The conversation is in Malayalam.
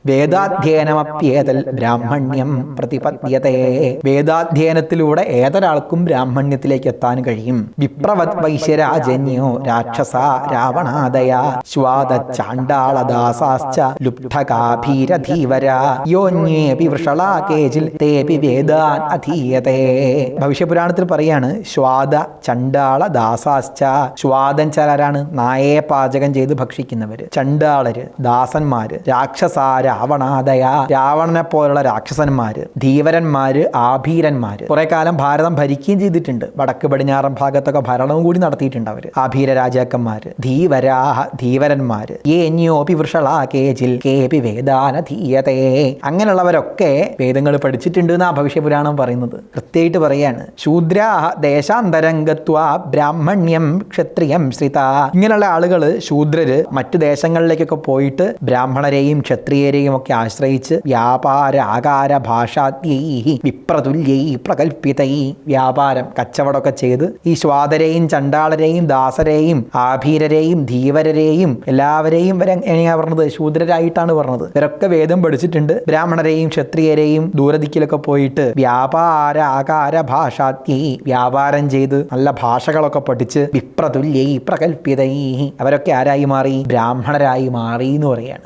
വേദാധ്യയനമപ്യേതൽ ബ്രാഹ്മണ്യം പ്രതിപദ്യത്തെ. വേദാധ്യയനത്തിലൂടെ ഏതൊരാൾക്കും ബ്രാഹ്മണ്യത്തിലേക്ക് എത്താൻ കഴിയും. വിപ്രവത് വൈശ്യരാജന്യോ രാക്ഷസ രാവണാദയ ശ്വാദ ചാണ്ഡാളദാസാശ്ച ലുബ്ധകാഭീരധീവര യോന്യേപി വൃഷളാ കേചിൽ തേപി വേദാൻ അധീയതേ. ഭവിഷ്യപുരാണത്തിൽ പറയാണ് ശ്വാദ ചണ്ഡാള ദാസാശ്ച. ശ്വാദൻ ചിലരാണ് നായയെ പാചകം ചെയ്ത് ഭക്ഷിക്കുന്നവര്, ചണ്ഡാളര് ദാസന്മാര്, രാക്ഷസ രാവണാദയ രാവണനെ പോലുള്ള രാക്ഷസന്മാര്, ധീവരന്മാര്, ആഭീരന്മാര്. കുറെ കാലം ഭാരതം ഭരിക്കുകയും ചെയ്തിട്ടുണ്ട്. വടക്ക് പടിഞ്ഞാറൻ ഭാഗത്തൊക്കെ ഭരണവും കൂടി നടത്തിയിട്ടുണ്ട് അവര്. ആഭീര രാജാക്കന്മാര്, ധീവരാഹ ധീവരന്മാര്, യേന്യോപി വൃഷളാ കേചിൽ കേപി വേദാനധീയതേ. അങ്ങനെയുള്ളവരൊക്കെ വേദങ്ങൾ പഠിച്ചിട്ടുണ്ട് എന്നാ ഭവിഷ്യപുരാണം പറയുന്നത്. കൃത്യമായിട്ട് പറയാണ് ശൂദ്രാഹ ദേശാന്തരംഗത്വാ ബ്രാഹ്മണ്യം ക്ഷത്രിയം ശ്രിത. ഇങ്ങനെയുള്ള ആളുകള് ശൂദ്രര് മറ്റു ദേശങ്ങളിലേക്കൊക്കെ പോയിട്ട് ബ്രാഹ്മണരെയും ക്ഷത്രിയരെയും ഒക്കെ ആശ്രയിച്ച് വ്യാപാര ആകാര ഭാഷാദ്യൈ വിപ്രതുല്യൈ പ്രകൽപ്പിതൈ വ്യാപാരം കച്ചവടമൊക്കെ ചെയ്ത് ഈ ശ്വാദരെയും ചണ്ടാളരെയും ദാസരെയും ആഭീരരെയും ധീവരരെയും എല്ലാവരെയും വരെ എങ്ങനെയാ പറഞ്ഞത്? ശൂദ്രരായിട്ടാണ് പറഞ്ഞത്. ഇവരൊക്കെ വേദം പഠിച്ചിട്ടുണ്ട്. ബ്രാഹ്മണരെയും ക്ഷത്രിയരെയും ദൂരദിക്കിലൊക്കെ പോയിട്ട് വ്യാപാര ആകാര ഭാഷാദ്യൈ വ്യാപാരം ചെയ്ത് നല്ല ഭാഷകളൊക്കെ പഠിച്ച് വിപ്രതുല്യൈ പ്രകൽപ്പിതൈ അവരൊക്കെ ആരായി മാറി? ബ്രാഹ്മണരായി മാറി എന്ന് പറയാണ്.